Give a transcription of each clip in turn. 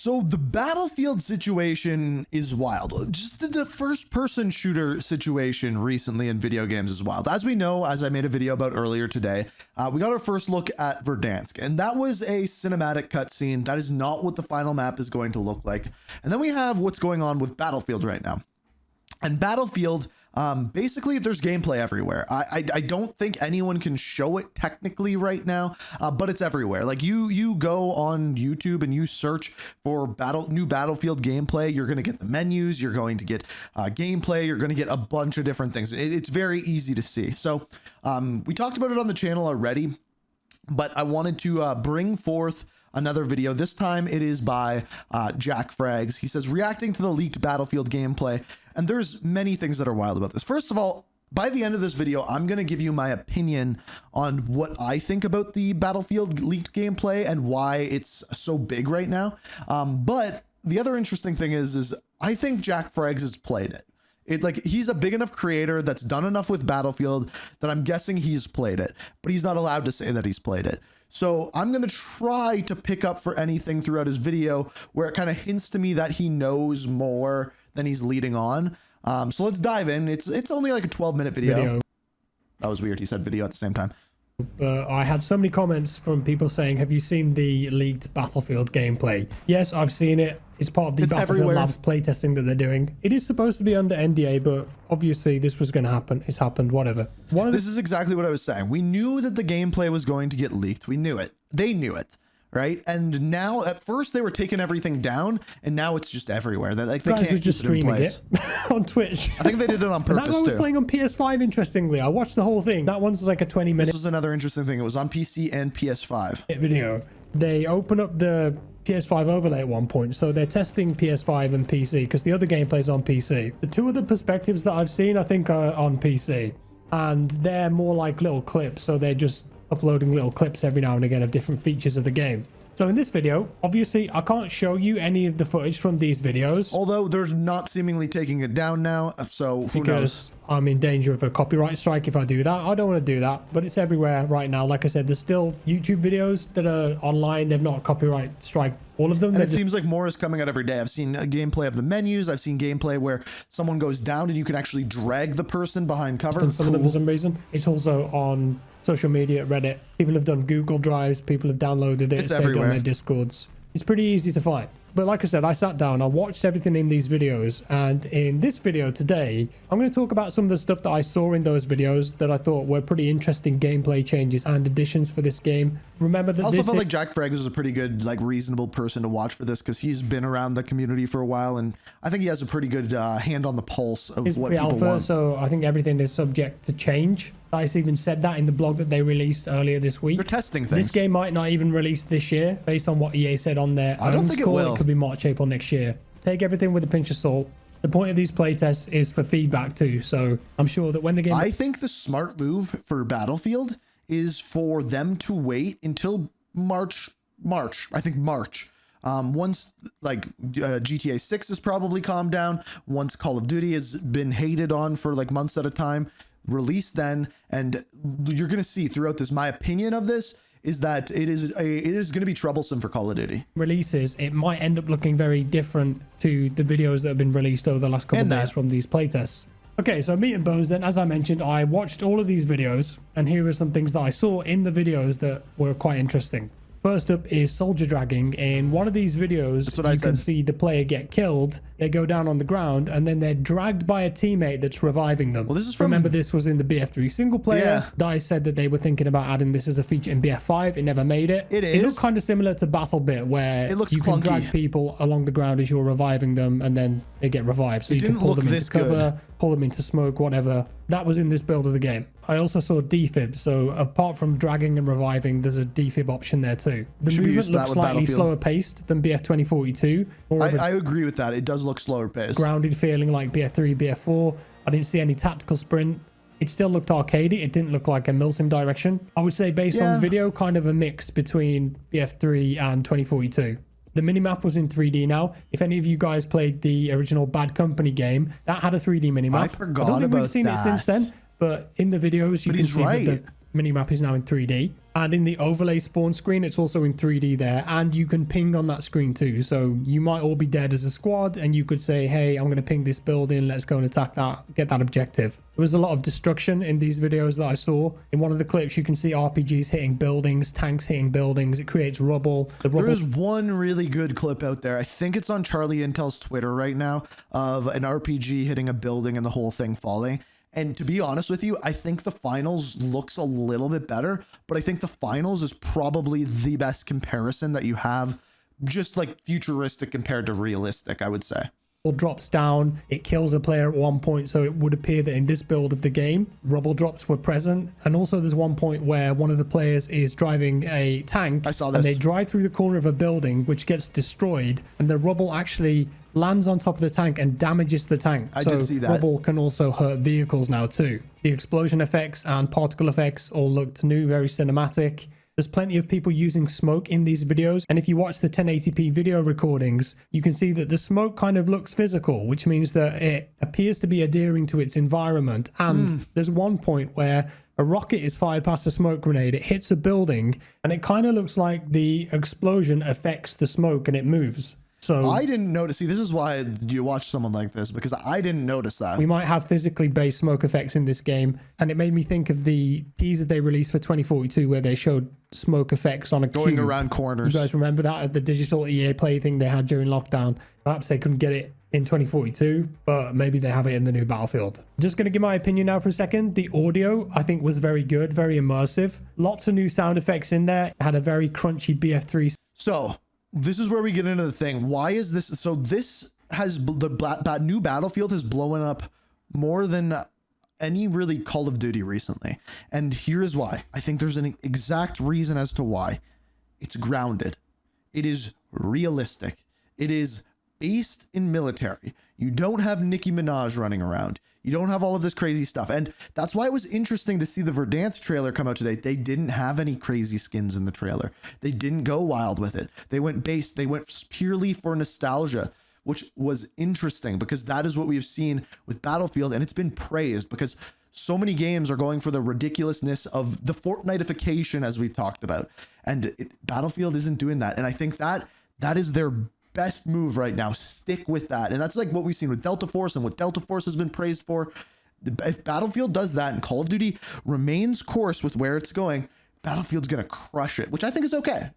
So the Battlefield situation is wild. Just the first person shooter situation recently in video games is wild. As we know, as I made a video about earlier today, we got our first look at Verdansk, and that was a cinematic cutscene. That is not what the final map is going to look like. And then we have what's going on with Battlefield right now. And Battlefield, basically there's gameplay everywhere. I don't think anyone can show it technically right now, but it's everywhere. Like you go on YouTube and you search for new Battlefield gameplay, you're going to get the menus, you're going to get gameplay, you're going to get a bunch of different things. It's very easy to see. So we talked about it on the channel already, but I wanted to bring forth another video. This time it is by Jack Frags. He says, reacting to the leaked Battlefield gameplay. And there's many things that are wild about this. First of all, by the end of this video, I'm going to give you my opinion on what I think about the Battlefield leaked gameplay and why it's so big right now. But the other interesting thing is I think Jack Frags has played it. Like, he's a big enough creator that's done enough with Battlefield that I'm guessing he's played it, but he's not allowed to say that he's played it. So I'm going to try to pick up for anything throughout his video where it kind of hints to me that he knows more than he's leading on. So let's dive in. It's only like a 12-minute video. That was weird. He said video at the same time. I had so many comments from people saying, have you seen the leaked Battlefield gameplay? Yes, I've seen it. It's part of the Battlefield Labs playtesting that they're doing. It is supposed to be under NDA, but obviously this was going to happen. It's happened, whatever. This is exactly what I was saying. We knew that the gameplay was going to get leaked. We knew it. They knew it. Right. And now at first they were taking everything down, and now it's just everywhere. They're like, they can't just streaming it on Twitch. I think they did it on purpose. And that guy was playing on PS5. Interestingly, I watched the whole thing. That one's like a 20-minute. This was another interesting thing. It was on PC and PS5 video. They open up the PS5 overlay at one point, so they're testing PS5 and PC because the other gameplay's on PC. The two other perspectives that I've seen, I think, are on PC, and they're more like little clips. So they're just uploading little clips every now and again of different features of the game. So in this video, obviously I can't show you any of the footage from these videos, although they're not seemingly taking it down now, so who knows? I'm in danger of a copyright strike if I do that. I don't want to do that, but it's everywhere right now. Like I said, there's still YouTube videos that are online. They've not copyright strike all of them. And it seems like more is coming out every day. I've seen a gameplay of the menus. I've seen gameplay where someone goes down and you can actually drag the person behind cover. Some of them for some reason. It's also on social media, Reddit. People have done Google Drives. People have downloaded it, saved on their Discords. It's pretty easy to find. But like I said, I sat down, I watched everything in these videos, and in this video today, I'm going to talk about some of the stuff that I saw in those videos that I thought were pretty interesting gameplay changes and additions for this game. Remember that I also felt like Jack Frags was a pretty good, like, reasonable person to watch for this because he's been around the community for a while, and I think he has a pretty good hand on the pulse of what people want. So I think everything is subject to change. DICE even said that in the blog that they released earlier this week. They're testing things. This game might not even release this year based on what EA said on their I don't think it will. It could be March, April next year. Take everything with a pinch of salt. The point of these playtests is for feedback too, so I'm sure that when the game... I think the smart move for Battlefield is for them to wait until March. I think March. Once like GTA 6 has probably calmed down, once Call of Duty has been hated on for like months at a time, release then, and you're going to see throughout this, my opinion of this is that it is going to be troublesome for Call of Duty releases. It might end up looking very different to the videos that have been released over the last couple of days from these playtests. Okay, so meat and bones then. As I mentioned, I watched all of these videos, and here are some things that I saw in the videos that were quite interesting. First up is soldier dragging. In one of these videos, you can see the player get killed. They go down on the ground, and then they're dragged by a teammate that's reviving them. Well, this is from... Remember, this was in the BF3 single player. Yeah. DICE said that they were thinking about adding this as a feature in BF5. It never made it. It is. It looked kind of similar to BattleBit, where you can drag people along the ground as you're reviving them, and then they get revived. So you can pull them into cover, pull them into smoke, whatever. That was in this build of the game. I also saw defib. So apart from dragging and reviving, there's a defib option there too. The movement looks slightly slower paced than BF 2042. I agree with that. It does look slower paced. Grounded feeling like BF3, BF4. I didn't see any tactical sprint. It still looked arcadey. It didn't look like a milsim direction. I would say based on video, kind of a mix between BF3 and 2042. The minimap was in 3D now. If any of you guys played the original Bad Company game, that had a 3D minimap. I forgot I don't think about we've seen it since then, but in the videos you can see that minimap is now in 3D. And in the overlay spawn screen, it's also in 3D there. And you can ping on that screen too. So you might all be dead as a squad and you could say, hey, I'm going to ping this building. Let's go and attack that, get that objective. There was a lot of destruction in these videos that I saw. In one of the clips, you can see RPGs hitting buildings, tanks hitting buildings. It creates rubble. There is one really good clip out there. I think it's on Charlie Intel's Twitter right now of an RPG hitting a building and the whole thing falling. And to be honest with you, I think the finals looks a little bit better, but I think the finals is probably the best comparison that you have, just like futuristic compared to realistic, I would say. Drops down, it kills a player at one point, so it would appear that in this build of the game rubble drops were present. And also there's one point where one of the players is driving a tank. I saw this. And they drive through the corner of a building which gets destroyed, and the rubble actually lands on top of the tank and damages the tank. I did see that. Rubble can also hurt vehicles now too. The explosion effects and particle effects all looked new, very cinematic. There's plenty of people using smoke in these videos, and if you watch the 1080p video recordings, you can see that the smoke kind of looks physical, which means that it appears to be adhering to its environment. And there's one point where a rocket is fired past a smoke grenade, it hits a building, and it kind of looks like the explosion affects the smoke and it moves. So I didn't notice. See, this is why you watch someone like this, because I didn't notice that. We might have physically based smoke effects in this game, and it made me think of the teaser they released for 2042 where they showed smoke effects on a going cube. around corners. You guys remember that at the digital EA Play thing they had during lockdown? Perhaps they couldn't get it in 2042, but maybe they have it in the new Battlefield. Just going to give my opinion now for a second. The audio, I think, was very good, very immersive. Lots of new sound effects in there. It had a very crunchy BF3. So this is where we get into the thing. Why is this? So this has the new Battlefield has blown up more than any really Call of Duty recently. And here's why. I think there's an exact reason as to why. It's grounded. It is realistic. It is based in military. You don't have Nicki Minaj running around. You don't have all of this crazy stuff. And that's why it was interesting to see the Verdansk trailer come out today. They didn't have any crazy skins in the trailer. They didn't go wild with it. They went based. They went purely for nostalgia, which was interesting because that is what we've seen with Battlefield. And it's been praised because so many games are going for the ridiculousness of the Fortnite-ification, as we've talked about. And Battlefield isn't doing that. And I think that is their best move right now. Stick with that. And that's like what we've seen with Delta Force and what Delta Force has been praised for. If Battlefield does that and Call of Duty remains course with where it's going, Battlefield's going to crush it, which I think is okay.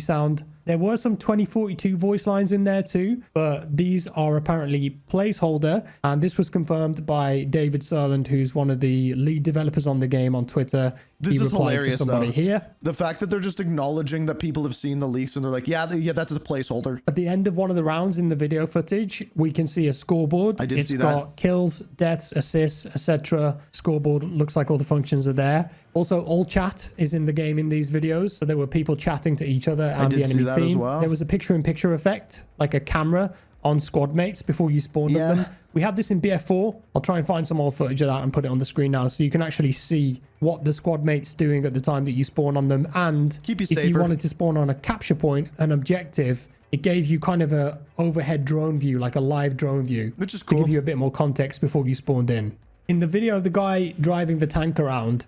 Sound. There were some 2042 voice lines in there too, but these are apparently placeholder, and this was confirmed by David Serland, who's one of the lead developers on the game, on Twitter. This is hilarious, to somebody though. Here. The fact that they're just acknowledging that people have seen the leaks and they're like, yeah, that's a placeholder. At the end of one of the rounds in the video footage, we can see a scoreboard. I did see that. It's got kills, deaths, assists, etc. Scoreboard looks like all the functions are there. Also, all chat is in the game in these videos, so there were people chatting to each other and the enemy team. Well. There was a picture-in-picture effect, like a camera on squad mates before you spawned with them. We had this in BF4. I'll try and find some more footage of that and put it on the screen now, so you can actually see what the squad mate's doing at the time that you spawn on them. And keep you if safer. you wanted to spawn on a capture point, an objective, it gave you kind of a overhead drone view, like a live drone view, which is cool, to give you a bit more context before you spawned in. In the video of the guy driving the tank around,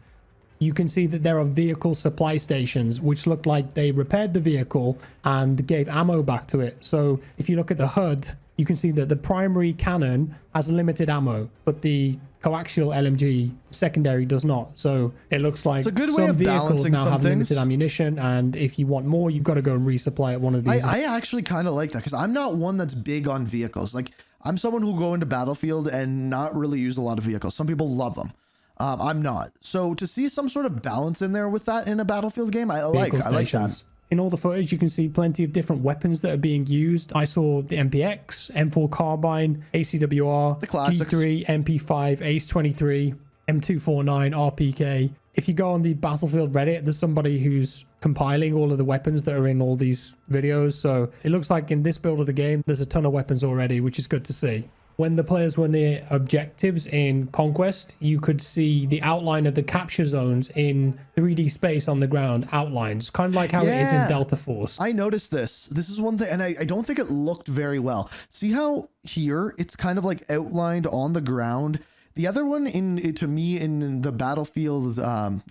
you can see that there are vehicle supply stations, which look like they repaired the vehicle and gave ammo back to it. So if you look at the HUD, you can see that the primary cannon has limited ammo, but the coaxial LMG secondary does not. So it looks like it's a good way some of vehicles now have things. limited ammunition, and if you want more, you've got to go and resupply at one of these. I actually kind of like that because I'm not one that's big on vehicles. Like, I'm someone who go into Battlefield and not really use a lot of vehicles. Some people love them. I'm not. So to see some sort of balance in there with that in a Battlefield game, I like that. In all the footage, you can see plenty of different weapons that are being used. I saw the MPX, M4 Carbine, ACWR, the classics. G3, MP5, ACE-23, M249, RPK. If you go on the Battlefield Reddit, there's somebody who's compiling all of the weapons that are in all these videos. So it looks like in this build of the game, there's a ton of weapons already, which is good to see. When the players were near objectives in Conquest, you could see the outline of the capture zones in 3D space on the ground outlines, kind of like how it is in Delta Force. I noticed this. This is one thing, and I don't think it looked very well. See how here it's kind of like outlined on the ground. The other one to me in the Battlefield,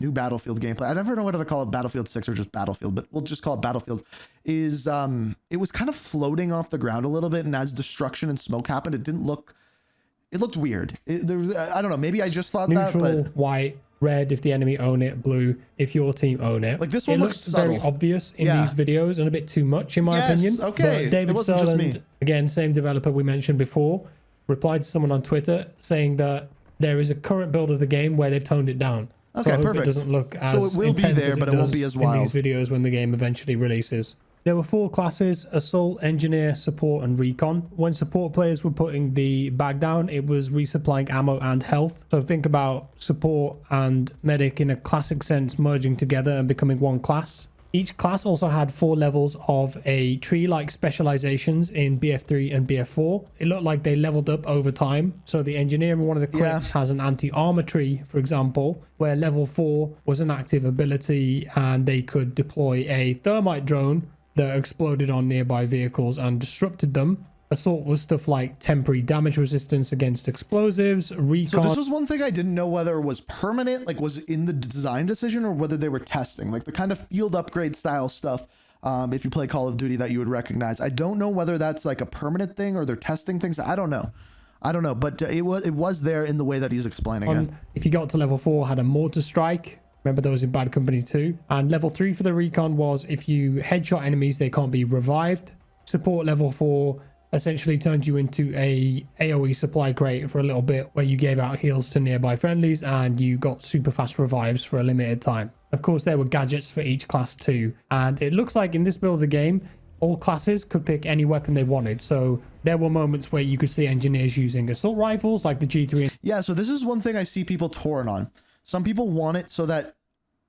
new Battlefield gameplay, I never know whether to call it Battlefield 6 or just Battlefield, but we'll just call it Battlefield, is it was kind of floating off the ground a little bit. And as destruction and smoke happened, it looked weird. I don't know, maybe I just thought neutral, that, but white, red if the enemy own it, blue if your team own it. Like this one looks very obvious in these videos and a bit too much in my opinion. Okay, but David Sutherland, again, same developer we mentioned before, replied to someone on Twitter saying that there is a current build of the game where they've toned it down. Okay, so I hope perfect. it doesn't look as so it will intense be there, as but it won't be as wild in these videos when the game eventually releases. There were 4 classes: Assault, Engineer, Support, and Recon. When Support players were putting the bag down, it was resupplying ammo and health. So think about Support and Medic in a classic sense merging together and becoming one class. Each class also had 4 levels of a tree-like specializations in BF3 and BF4. It looked like they leveled up over time. So the Engineer in one of the clips has an anti-armor tree, for example, where level 4 was an active ability and they could deploy a thermite drone that exploded on nearby vehicles and disrupted them. Assault was stuff like temporary damage resistance against explosives. Recon. So this was one thing I didn't know whether it was permanent, like was in the design decision, or whether they were testing, like the kind of field upgrade style stuff. If you play Call of Duty that you would recognize. I don't know whether that's like a permanent thing or they're testing things. I don't know, but it was there in the way that he's explaining it. If you got to level 4, had a mortar strike. Remember those in Bad Company 2. And level 3 for the Recon was if you headshot enemies, they can't be revived. Support level 4 essentially turned you into a AoE supply crate for a little bit where you gave out heals to nearby friendlies and you got super fast revives for a limited time. Of course, there were gadgets for each class too. And it looks like in this build of the game, all classes could pick any weapon they wanted. So there were moments where you could see engineers using assault rifles like the G3. Yeah, so this is one thing I see people torn on. Some people want it so that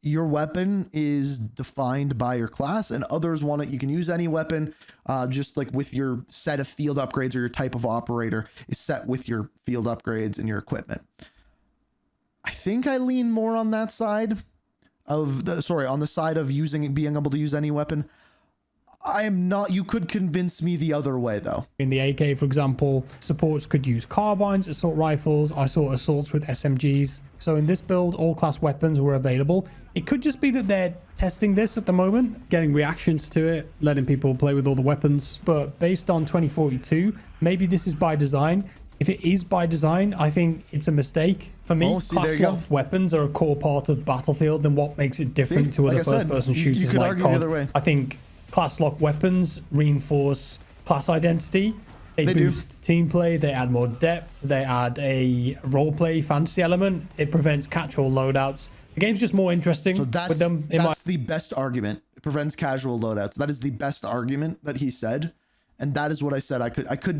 your weapon is defined by your class, and others want it. You can use any weapon, just like with your set of field upgrades, or your type of operator is set with your field upgrades and your equipment. I think I lean more on that side of on the side of being able to use any weapon. I am not. You could convince me the other way though. In the AK, for example, supports could use carbines, assault rifles. I saw assaults with SMGs. So in this build, all class weapons were available. It could just be that they're testing this at the moment, getting reactions to it, letting people play with all the weapons. But based on 2042, maybe this is by design. If it is by design, I think it's a mistake. For me, class locked weapons are a core part of Battlefield, and what makes it different to other first-person shooters you could like argue COD. either way. I think class lock weapons reinforce class identity. They boost team play. They add more depth. They add a role play fantasy element. It prevents casual loadouts. The game's just more interesting with them. That's the best argument. It prevents casual loadouts. That is the best argument that he said. And that is what I said.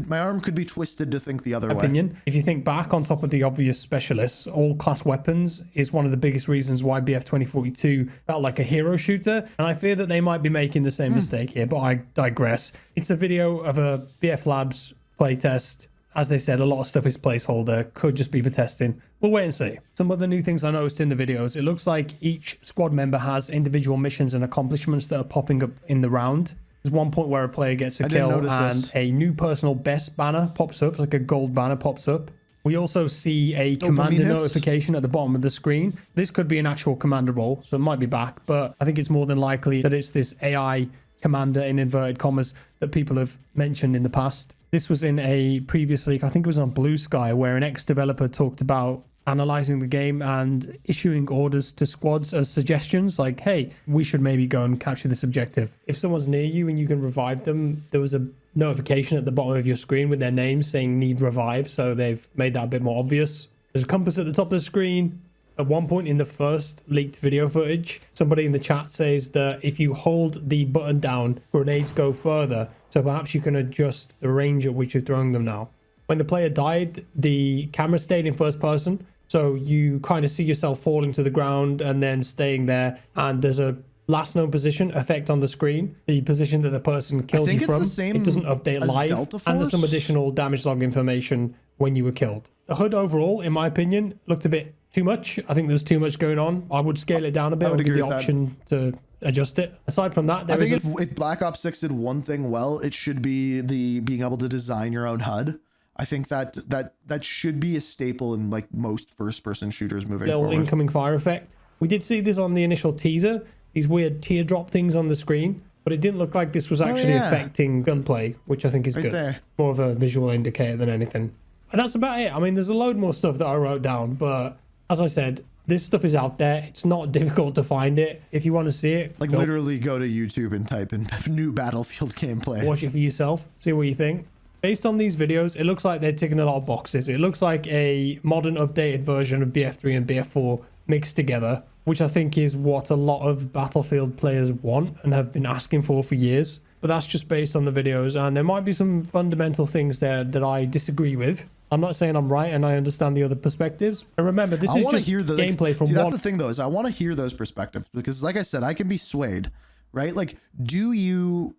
My arm could be twisted to think the other way. If you think back, on top of the obvious specialists, all class weapons is one of the biggest reasons why BF 2042 felt like a hero shooter. And I fear that they might be making the same mistake here, but I digress. It's a video of a BF Labs playtest. As they said, a lot of stuff is placeholder, could just be for testing. We'll wait and see. Some other new things I noticed in the videos. It looks like each squad member has individual missions and accomplishments that are popping up in the round. There's one point where a player gets a kill and a new personal best banner pops up. It's like a gold banner pops up. We also see a commander notification at the bottom of the screen. This could be an actual commander role, so it might be back, but I think it's more than likely that it's this AI commander in inverted commas that people have mentioned in the past. This was in a previous leak, I think it was on Blue Sky, where an ex-developer talked about analyzing the game and issuing orders to squads as suggestions, like, hey, we should maybe go and capture this objective. If someone's near you and you can revive them, there was a notification at the bottom of your screen with their name saying need revive, so they've made that a bit more obvious. There's a compass at the top of the screen. At one point in the first leaked video footage, somebody in the chat says that if you hold the button down, grenades go further, so perhaps you can adjust the range at which you're throwing them now. When the player died, the camera stayed in first person, so you kind of see yourself falling to the ground and then staying there, and there's a last known position effect on the screen, the position that the person killed you from. It doesn't update live, and there's some additional damage log information when you were killed. The HUD overall, in my opinion, looked a bit too much. I think there's too much going on. I would scale it down a bit. I would give the option to adjust it. Aside from that, I think if Black Ops 6 did one thing well, it should be the being able to design your own HUD. I think that should be a staple in like most first-person shooters moving little forward. incoming fire effect. We did see this on the initial teaser, these weird teardrop things on the screen, but it didn't look like this was actually affecting gunplay, which I think is good. There. More of a visual indicator than anything. And that's about it. I mean, there's a load more stuff that I wrote down, but as I said, this stuff is out there. It's not difficult to find it. If you want to see it, like literally go to YouTube and type in new Battlefield gameplay. Watch it for yourself. See what you think. Based on these videos, it looks like they're ticking a lot of boxes. It looks like a modern updated version of BF3 and BF4 mixed together, which I think is what a lot of Battlefield players want and have been asking for years. But that's just based on the videos, and there might be some fundamental things there that I disagree with. I'm not saying I'm right, and I understand the other perspectives. And remember, this is just gameplay from one. That's the thing, though, is I want to hear those perspectives because, like I said, I can be swayed, right? Like, do you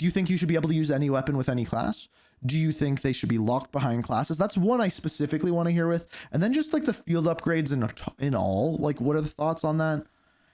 think you should be able to use any weapon with any class? Do you think they should be locked behind classes? That's one I specifically want to hear with. And then just like the field upgrades in all, like what are the thoughts on that?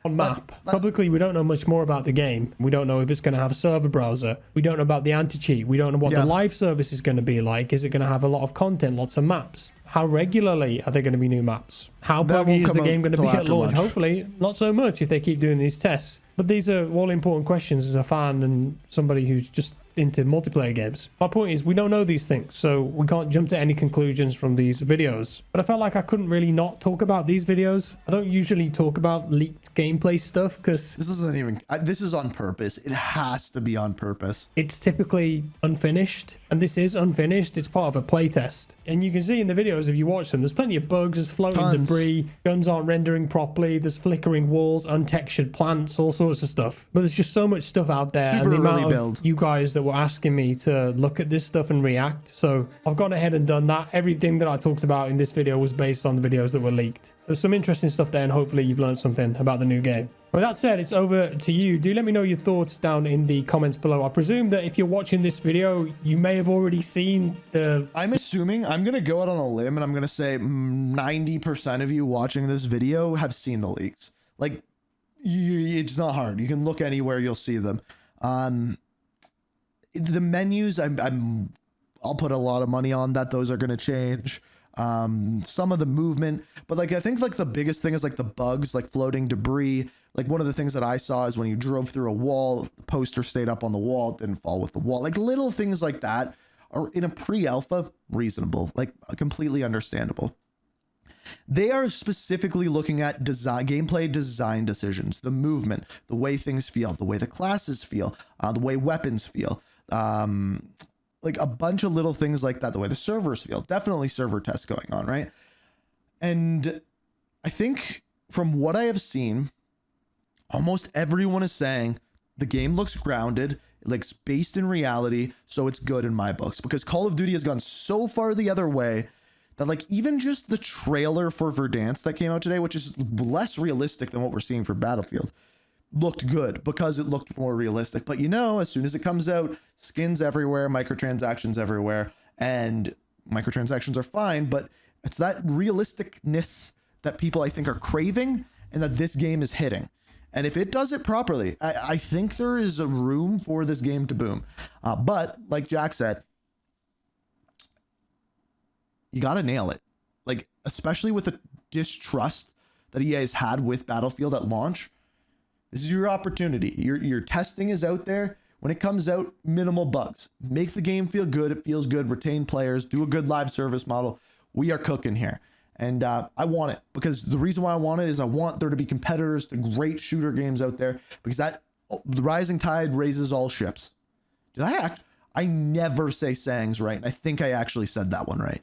On map. Publicly, we don't know much more about the game. We don't know if it's going to have a server browser. We don't know about the anti-cheat. We don't know what the live service is going to be like. Is it going to have a lot of content, lots of maps? How regularly are there going to be new maps? How buggy is the game going to be at launch? Hopefully, not so much if they keep doing these tests. But these are all important questions as a fan and somebody who's just into multiplayer games. My point is we don't know these things, so we can't jump to any conclusions from these videos. But I felt like I couldn't really not talk about these videos. I don't usually talk about leaked gameplay stuff because this isn't even, this is on purpose. It has to be on purpose. It's typically unfinished, and this is unfinished. It's part of a playtest, and you can see in the videos if you watch them, there's plenty of bugs, there's floating debris, guns aren't rendering properly, there's flickering walls, untextured plants, all sorts of stuff. But there's just so much stuff out there, and the amount of you guys that were asking me to look at this stuff and react, so I've gone ahead and done that. Everything that I talked about in this video was based on the videos that were leaked. There's some interesting stuff there, and hopefully you've learned something about the new game. With that said, it's over to you. Do let me know your thoughts down in the comments below. I presume that if you're watching this video, you may have already seen the... I'm assuming, I'm going to go out on a limb and I'm going to say 90% of you watching this video have seen the leaks. Like, it's not hard. You can look anywhere, you'll see them. The menus, I'll put a lot of money on that those are going to change. Some of the movement, but like I think like the biggest thing is like the bugs, like floating debris. Like one of the things that I saw is when you drove through a wall, the poster stayed up on the wall, it didn't fall with the wall. Like little things like that are in a pre-alpha reasonable, like completely understandable. They are specifically looking at gameplay design decisions, the movement, the way things feel, the way the classes feel, the way weapons feel, like a bunch of little things like that, the way the servers feel. Definitely server tests going on, right? And I think from what I have seen, almost everyone is saying the game looks grounded, it looks based in reality, so it's good in my books. Because Call of Duty has gone so far the other way that like even just the trailer for Verdansk that came out today, which is less realistic than what we're seeing for Battlefield, looked good because it looked more realistic. But you know, as soon as it comes out, skins everywhere, microtransactions everywhere, and microtransactions are fine, but it's that realisticness that people I think are craving and that this game is hitting. And if it does it properly, I think there is a room for this game to boom. But like Jack said, you got to nail it. Like, especially with the distrust that EA has had with Battlefield at launch, this is your opportunity. Your testing is out there. When it comes out, minimal bugs. Make the game feel good. It feels good. Retain players. Do a good live service model. We are cooking here. And I want it because the reason why I want it is I want there to be competitors to great shooter games out there because the rising tide raises all ships. I never say sayings right. I think I actually said that one right.